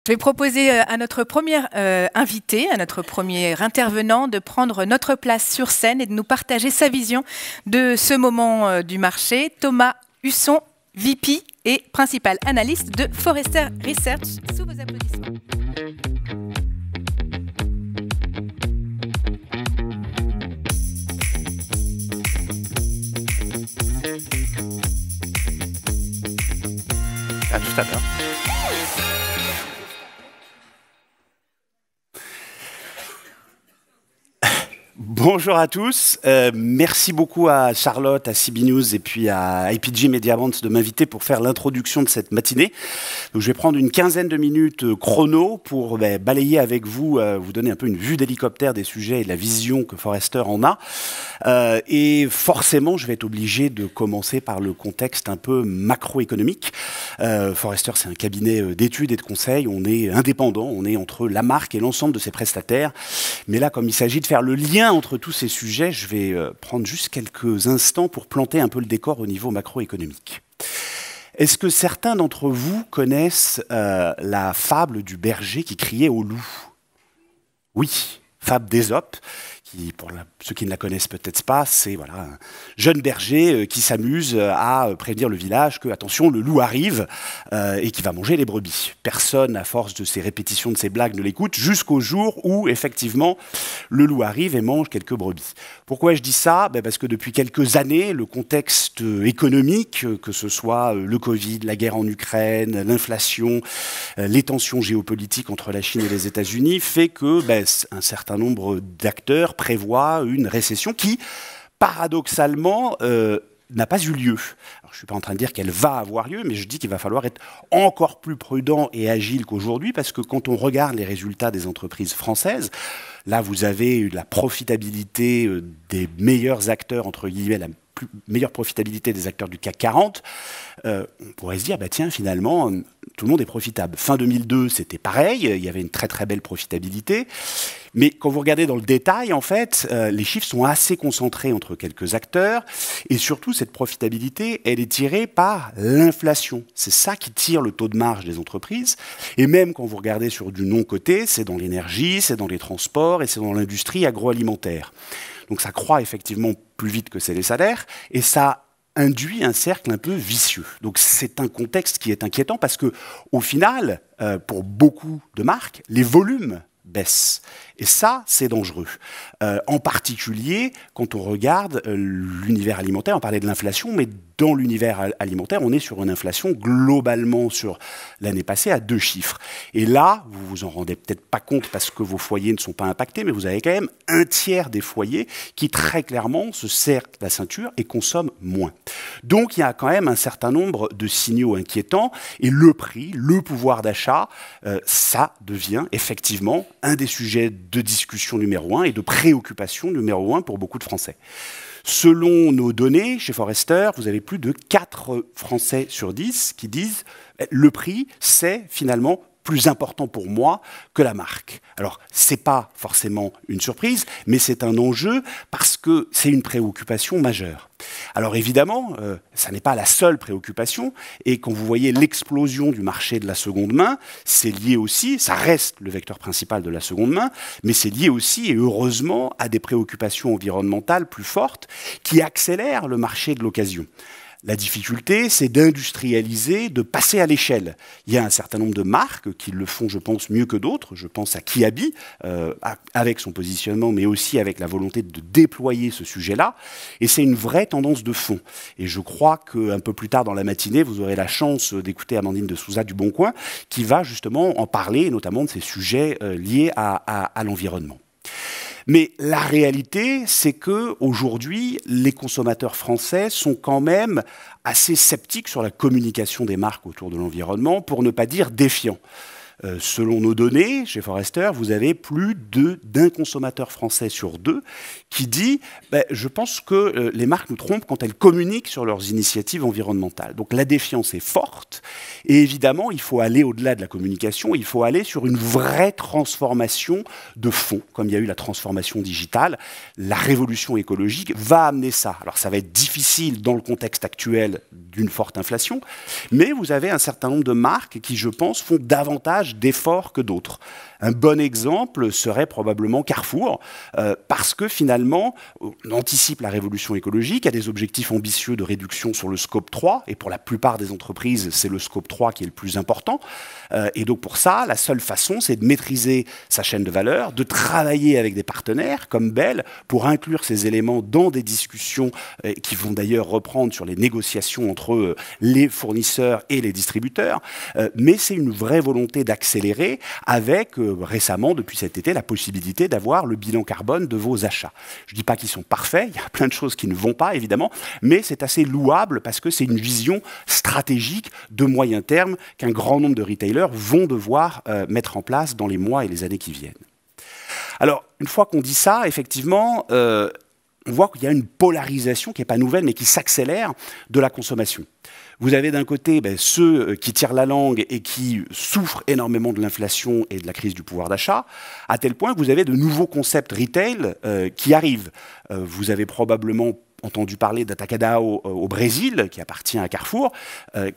Je vais proposer à notre premier invité, à notre premier intervenant, de prendre notre place sur scène et de nous partager sa vision de ce moment du marché. Thomas Husson, VP et principal analyste de Forrester Research. Sous vos applaudissements. À tout à l'heure. Bonjour à tous, merci beaucoup à Charlotte, à CB News et puis à IPG Media Brands de m'inviter pour faire l'introduction de cette matinée. Donc, je vais prendre une quinzaine de minutes chrono pour balayer avec vous, vous donner un peu une vue d'hélicoptère des sujets et de la vision que Forrester en a. Et forcément, je vais être obligé de commencer par le contexte un peu macroéconomique. Forrester, c'est un cabinet d'études et de conseils, on est indépendant, on est entre la marque et l'ensemble de ses prestataires. Mais là, comme il s'agit de faire le lien entre tous ces sujets, je vais prendre juste quelques instants pour planter un peu le décor au niveau macroéconomique. Est-ce que certains d'entre vous connaissent la fable du berger qui criait au loup? Oui, fable d'Ésope, qui, pour ceux qui ne la connaissent peut-être pas, c'est voilà, un jeune berger qui s'amuse à prévenir le village que, attention, le loup arrive et qui va manger les brebis. Personne, à force de ces répétitions de ces blagues, ne l'écoute, jusqu'au jour où, effectivement, le loup arrive et mange quelques brebis. Pourquoi je dis ça? Parce que depuis quelques années, le contexte économique, que ce soit le Covid, la guerre en Ukraine, l'inflation, les tensions géopolitiques entre la Chine et les États-Unis, fait que un certain nombre d'acteurs prévoit une récession qui, paradoxalement, n'a pas eu lieu. Alors, je ne suis pas en train de dire qu'elle va avoir lieu, mais je dis qu'il va falloir être encore plus prudent et agile qu'aujourd'hui, parce que quand on regarde les résultats des entreprises françaises, là, vous avez la profitabilité des meilleurs acteurs, entre guillemets, la meilleure profitabilité des acteurs du CAC 40, on pourrait se dire, tiens, finalement, tout le monde est profitable. Fin 2002, c'était pareil, il y avait une très très belle profitabilité. Mais quand vous regardez dans le détail, en fait, les chiffres sont assez concentrés entre quelques acteurs. Et surtout, cette profitabilité, elle est tirée par l'inflation. C'est ça qui tire le taux de marge des entreprises. Et même quand vous regardez sur du non-coté, c'est dans l'énergie, c'est dans les transports et c'est dans l'industrie agroalimentaire. Donc ça croît effectivement plus vite que c'est les salaires. Et ça induit un cercle un peu vicieux. Donc c'est un contexte qui est inquiétant parce que, au final, pour beaucoup de marques, les volumes baissent. Et ça, c'est dangereux. En particulier, quand on regarde l'univers alimentaire, on parlait de l'inflation, mais dans l'univers alimentaire, on est sur une inflation globalement sur l'année passée à 2 chiffres. Et là, vous vous en rendez peut-être pas compte parce que vos foyers ne sont pas impactés, mais vous avez quand même un tiers des foyers qui très clairement se serrent la ceinture et consomment moins. Donc il y a quand même un certain nombre de signaux inquiétants et le prix, le pouvoir d'achat, ça devient effectivement un des sujets de discussion numéro 1 et de préoccupation numéro 1 pour beaucoup de Français. Selon nos données, chez Forrester, vous avez plus de 4 Français sur 10 qui disent « le prix, c'est finalement plus important pour moi que la marque ». Alors, ce n'est pas forcément une surprise, mais c'est un enjeu parce que c'est une préoccupation majeure. Alors évidemment, ça n'est pas la seule préoccupation, et quand vous voyez l'explosion du marché de la seconde main, c'est lié aussi, ça reste le vecteur principal de la seconde main, mais c'est lié aussi, et heureusement, à des préoccupations environnementales plus fortes qui accélèrent le marché de l'occasion. La difficulté, c'est d'industrialiser, de passer à l'échelle. Il y a un certain nombre de marques qui le font, je pense, mieux que d'autres. Je pense à Kiabi, avec son positionnement, mais aussi avec la volonté de déployer ce sujet-là. Et c'est une vraie tendance de fond. Et je crois qu'un peu plus tard dans la matinée, vous aurez la chance d'écouter Amandine de Souza du Bon Coin, qui va justement en parler, notamment de ces sujets liés à l'environnement. Mais la réalité, c'est qu'aujourd'hui, les consommateurs français sont quand même assez sceptiques sur la communication des marques autour de l'environnement, pour ne pas dire défiants. Selon nos données, chez Forrester, vous avez plus d'un consommateur français sur 2 qui dit je pense que les marques nous trompent quand elles communiquent sur leurs initiatives environnementales. Donc la défiance est forte et évidemment, il faut aller au-delà de la communication, il faut aller sur une vraie transformation de fond, comme il y a eu la transformation digitale. La révolution écologique va amener ça. Alors ça va être difficile dans le contexte actuel d'une forte inflation, mais vous avez un certain nombre de marques qui, je pense, font davantage davantage d'efforts que d'autres. Un bon exemple serait probablement Carrefour, parce que finalement, on anticipe la révolution écologique, a des objectifs ambitieux de réduction sur le scope 3, et pour la plupart des entreprises, c'est le scope 3 qui est le plus important. Et donc pour ça, la seule façon, c'est de maîtriser sa chaîne de valeur, de travailler avec des partenaires comme Bell pour inclure ces éléments dans des discussions qui vont d'ailleurs reprendre sur les négociations entre les fournisseurs et les distributeurs. Mais c'est une vraie volonté d'accélérer avec récemment, depuis cet été, la possibilité d'avoir le bilan carbone de vos achats. Je ne dis pas qu'ils sont parfaits, il y a plein de choses qui ne vont pas, évidemment, mais c'est assez louable parce que c'est une vision stratégique de moyen terme qu'un grand nombre de retailers vont devoir mettre en place dans les mois et les années qui viennent. Alors, une fois qu'on dit ça, effectivement, on voit qu'il y a une polarisation qui n'est pas nouvelle, mais qui s'accélère de la consommation. Vous avez d'un côté ceux qui tirent la langue et qui souffrent énormément de l'inflation et de la crise du pouvoir d'achat, à tel point que vous avez de nouveaux concepts retail qui arrivent. Vous avez probablement entendu parler d'Atacadão au Brésil, qui appartient à Carrefour,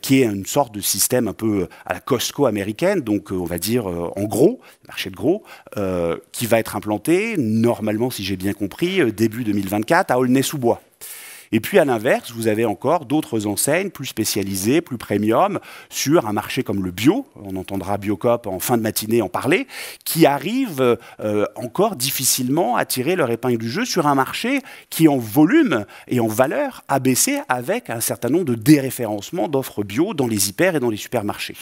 qui est une sorte de système un peu à la Costco américaine, donc on va dire en gros, marché de gros, qui va être implanté, normalement, si j'ai bien compris, début 2024 à Aulnay-sous-Bois. Et puis à l'inverse, vous avez encore d'autres enseignes plus spécialisées, plus premium, sur un marché comme le bio, on entendra Biocoop en fin de matinée en parler, qui arrivent encore difficilement à tirer leur épingle du jeu sur un marché qui en volume et en valeur a baissé avec un certain nombre de déréférencements d'offres bio dans les hyper et dans les supermarchés.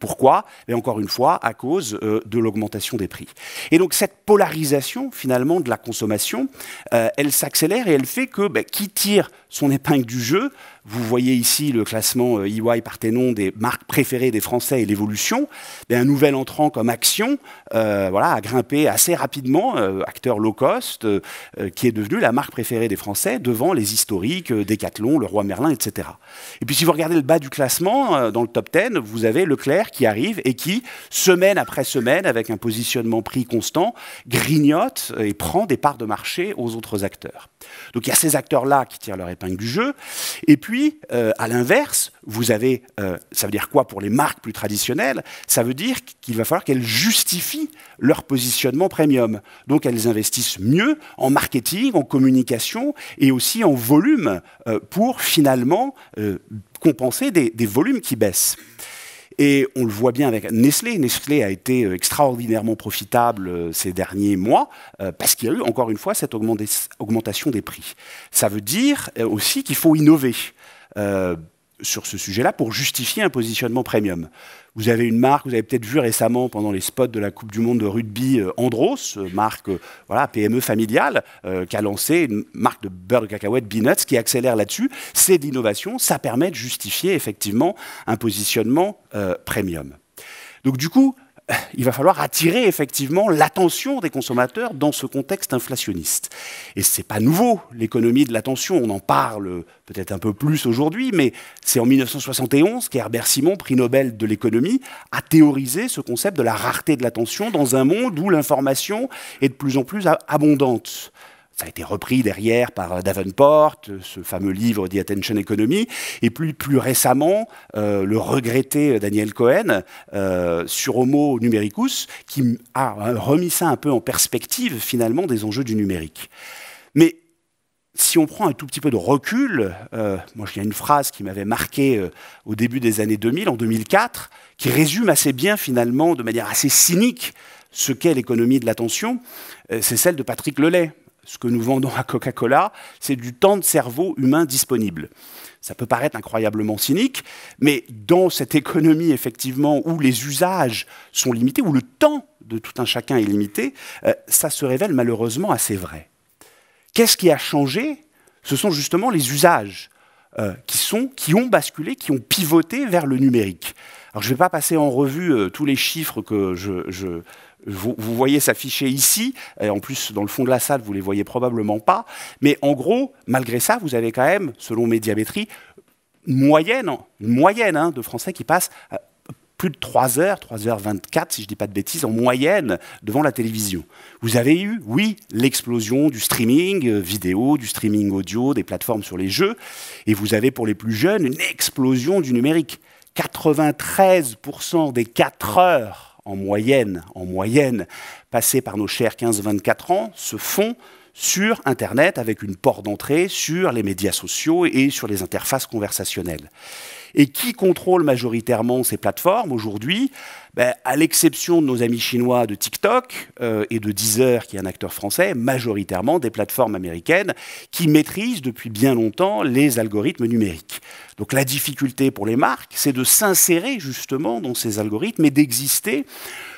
Pourquoi? Et encore une fois, à cause de l'augmentation des prix. Et donc cette polarisation, finalement, de la consommation, elle s'accélère et elle fait que qui tire son épingle du jeu, vous voyez ici le classement EY Parthénon des marques préférées des Français et l'évolution, un nouvel entrant comme Action voilà, a grimpé assez rapidement, acteur low cost, qui est devenu la marque préférée des Français devant les historiques, Decathlon, Leroy Merlin, etc. Et puis si vous regardez le bas du classement, dans le top 10, vous avez Leclerc qui arrive et qui, semaine après semaine, avec un positionnement prix constant, grignote et prend des parts de marché aux autres acteurs. Donc il y a ces acteurs-là qui tirent leur épingle du jeu. Et puis, à l'inverse, vous avez, ça veut dire quoi pour les marques plus traditionnelles? Ça veut dire qu'il va falloir qu'elles justifient leur positionnement premium. Donc elles investissent mieux en marketing, en communication et aussi en volume pour finalement compenser des volumes qui baissent. Et on le voit bien avec Nestlé. Nestlé a été extraordinairement profitable ces derniers mois parce qu'il y a eu, encore une fois, cette augmentation des prix. Ça veut dire aussi qu'il faut innover sur ce sujet-là pour justifier un positionnement premium. Vous avez une marque, vous avez peut-être vu récemment pendant les spots de la Coupe du Monde de rugby, Andros, marque voilà, PME familiale, qui a lancé une marque de beurre de cacahuète Peanuts qui accélère là-dessus. C'est de l'innovation, ça permet de justifier effectivement un positionnement premium. Donc du coup, il va falloir attirer effectivement l'attention des consommateurs dans ce contexte inflationniste. Et ce n'est pas nouveau, l'économie de l'attention, on en parle peut-être un peu plus aujourd'hui, mais c'est en 1971 qu'Herbert Simon, prix Nobel de l'économie, a théorisé ce concept de la rareté de l'attention dans un monde où l'information est de plus en plus abondante. Ça a été repris derrière par Davenport, ce fameux livre The Attention Economy, et plus récemment, le regretté Daniel Cohen sur Homo Numericus, qui a remis ça un peu en perspective, finalement, des enjeux du numérique. Mais si on prend un tout petit peu de recul, moi, il y a une phrase qui m'avait marqué au début des années 2000, en 2004, qui résume assez bien, finalement, de manière assez cynique, ce qu'est l'économie de l'attention, c'est celle de Patrick Lelay. Ce que nous vendons à Coca-Cola, c'est du temps de cerveau humain disponible. Ça peut paraître incroyablement cynique, mais dans cette économie, effectivement, où les usages sont limités, où le temps de tout un chacun est limité, ça se révèle malheureusement assez vrai. Qu'est-ce qui a changé? Ce sont justement les usages qui ont basculé, qui ont pivoté vers le numérique. Alors, je ne vais pas passer en revue tous les chiffres que vous voyez s'afficher ici, et en plus dans le fond de la salle vous ne les voyez probablement pas, mais en gros, malgré ça, vous avez quand même, selon Médiamétrie, une moyenne de Français qui passent plus de 3 heures, 3h24 si je ne dis pas de bêtises, en moyenne devant la télévision. Vous avez eu, oui, l'explosion du streaming vidéo, du streaming audio, des plateformes sur les jeux, et vous avez pour les plus jeunes une explosion du numérique. 93% des 4 heures en moyenne, passés par nos chers 15-24 ans, se font sur Internet avec une porte d'entrée sur les médias sociaux et sur les interfaces conversationnelles. Et qui contrôle majoritairement ces plateformes aujourd'hui? À l'exception de nos amis chinois de TikTok et de Deezer, qui est un acteur français, majoritairement des plateformes américaines qui maîtrisent depuis bien longtemps les algorithmes numériques. Donc la difficulté pour les marques, c'est de s'insérer justement dans ces algorithmes et d'exister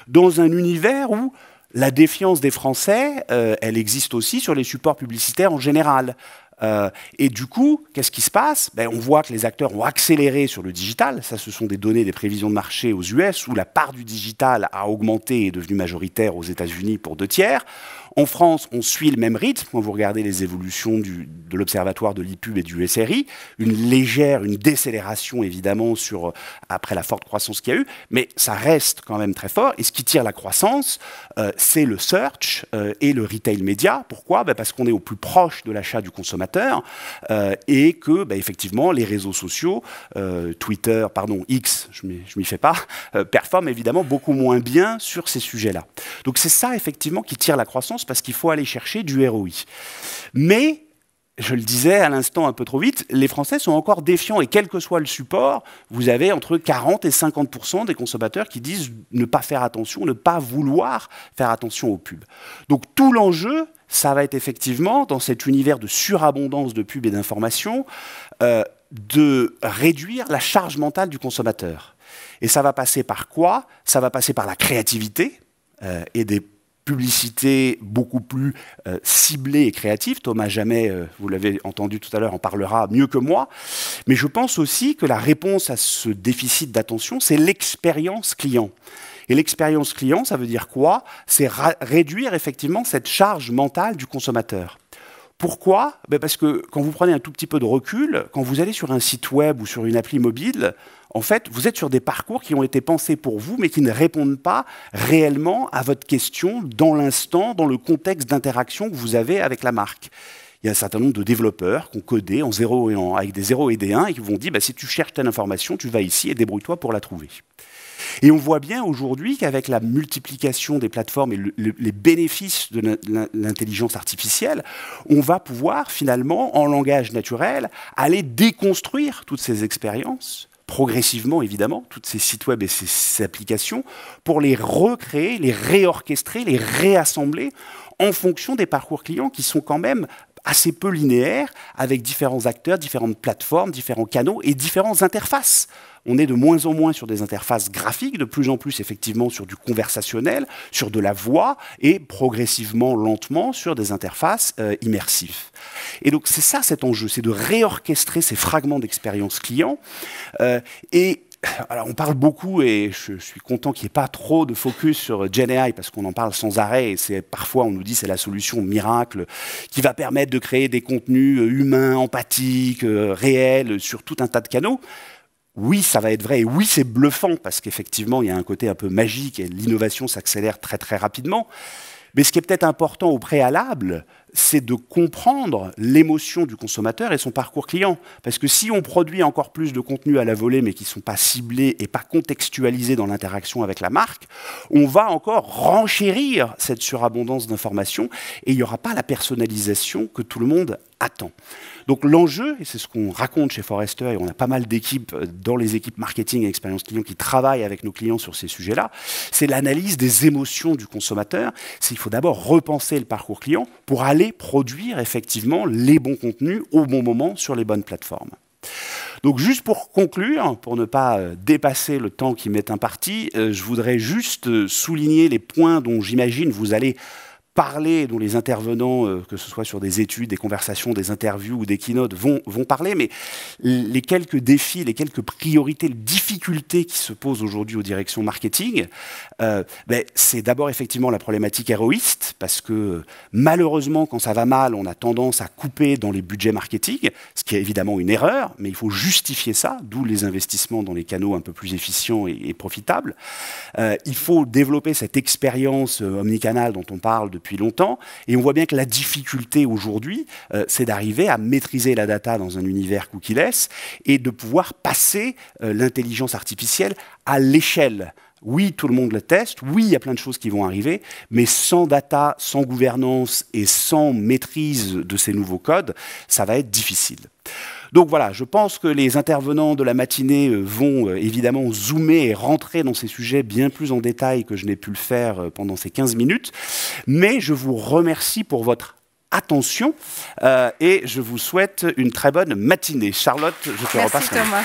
dans un univers où la défiance des Français, elle existe aussi sur les supports publicitaires en général. Et du coup, qu'est-ce qui se passe? On voit que les acteurs ont accéléré sur le digital. Ça, ce sont des données des prévisions de marché aux US, où la part du digital a augmenté et est devenue majoritaire aux États-Unis pour 2/3. En France, on suit le même rythme. Quand vous regardez les évolutions de l'Observatoire de l'IPUB et du SRI, une décélération évidemment après la forte croissance qu'il y a eu, mais ça reste quand même très fort. Et ce qui tire la croissance, c'est le search et le retail média. Pourquoi? Parce qu'on est au plus proche de l'achat du consommateur et que, effectivement, les réseaux sociaux, X, je m'y fais pas, performent évidemment beaucoup moins bien sur ces sujets-là. Donc c'est ça, effectivement, qui tire la croissance, parce qu'il faut aller chercher du ROI. Mais, je le disais à l'instant un peu trop vite, les Français sont encore défiants, et quel que soit le support, vous avez entre 40 et 50% des consommateurs qui disent ne pas faire attention, ne pas vouloir faire attention aux pubs. Donc tout l'enjeu, ça va être effectivement, dans cet univers de surabondance de pubs et d'informations, de réduire la charge mentale du consommateur. Et ça va passer par quoi? Ça va passer par la créativité et des publicité beaucoup plus ciblée et créative. Thomas Jamais, vous l'avez entendu tout à l'heure, en parlera mieux que moi. Mais je pense aussi que la réponse à ce déficit d'attention, c'est l'expérience client. Et l'expérience client, ça veut dire quoi? C'est réduire effectivement cette charge mentale du consommateur. Pourquoi? Parce que quand vous prenez un tout petit peu de recul, quand vous allez sur un site web ou sur une appli mobile, en fait, vous êtes sur des parcours qui ont été pensés pour vous, mais qui ne répondent pas réellement à votre question dans l'instant, dans le contexte d'interaction que vous avez avec la marque. Il y a un certain nombre de développeurs qui ont codé avec des 0 et des 1 et qui vous dit si tu cherches telle information, tu vas ici et débrouille-toi pour la trouver. Et on voit bien aujourd'hui qu'avec la multiplication des plateformes et les bénéfices de l'intelligence artificielle, on va pouvoir finalement, en langage naturel, aller déconstruire toutes ces expériences, progressivement évidemment, toutes ces sites web et ces applications, pour les recréer, les réorchestrer, les réassembler en fonction des parcours clients qui sont quand même assez peu linéaires, avec différents acteurs, différentes plateformes, différents canaux et différentes interfaces. On est de moins en moins sur des interfaces graphiques, de plus en plus effectivement sur du conversationnel, sur de la voix et progressivement, lentement, sur des interfaces immersives. Et donc c'est ça cet enjeu, c'est de réorchestrer ces fragments d'expérience client. Alors on parle beaucoup, et je suis content qu'il n'y ait pas trop de focus sur GenAI, parce qu'on en parle sans arrêt, et parfois on nous dit que c'est la solution miracle qui va permettre de créer des contenus humains, empathiques, réels, sur tout un tas de canaux. Oui, ça va être vrai, et oui, c'est bluffant, parce qu'effectivement, il y a un côté un peu magique, et l'innovation s'accélère très très rapidement. Mais ce qui est peut-être important au préalable, c'est de comprendre l'émotion du consommateur et son parcours client. Parce que si on produit encore plus de contenus à la volée, mais qui ne sont pas ciblés et pas contextualisés dans l'interaction avec la marque, on va encore renchérir cette surabondance d'informations et il n'y aura pas la personnalisation que tout le monde attend. Donc l'enjeu, et c'est ce qu'on raconte chez Forrester, et on a pas mal d'équipes dans les équipes marketing et expérience client qui travaillent avec nos clients sur ces sujets-là, c'est l'analyse des émotions du consommateur. Il faut d'abord repenser le parcours client pour aller produire effectivement les bons contenus au bon moment sur les bonnes plateformes. Donc juste pour conclure, pour ne pas dépasser le temps qui m'est imparti, je voudrais juste souligner les points dont j'imagine vous allez parler, dont les intervenants, que ce soit sur des études, des conversations, des interviews ou des keynotes, vont parler, mais les quelques défis, les quelques priorités, les difficultés qui se posent aujourd'hui aux directions marketing, c'est d'abord effectivement la problématique héroïste, parce que malheureusement, quand ça va mal, on a tendance à couper dans les budgets marketing, ce qui est évidemment une erreur, mais il faut justifier ça, d'où les investissements dans les canaux un peu plus efficients et profitables. Il faut développer cette expérience omnicanale dont on parle depuis longtemps, et on voit bien que la difficulté aujourd'hui, c'est d'arriver à maîtriser la data dans un univers cookieless et de pouvoir passer l'intelligence artificielle à l'échelle. Oui, tout le monde le teste. Oui, il y a plein de choses qui vont arriver. Mais sans data, sans gouvernance et sans maîtrise de ces nouveaux codes, ça va être difficile. Donc voilà, je pense que les intervenants de la matinée vont évidemment zoomer et rentrer dans ces sujets bien plus en détail que je n'ai pu le faire pendant ces 15 minutes. Mais je vous remercie pour votre attention et je vous souhaite une très bonne matinée. Charlotte, je te repasse. Merci Thomas.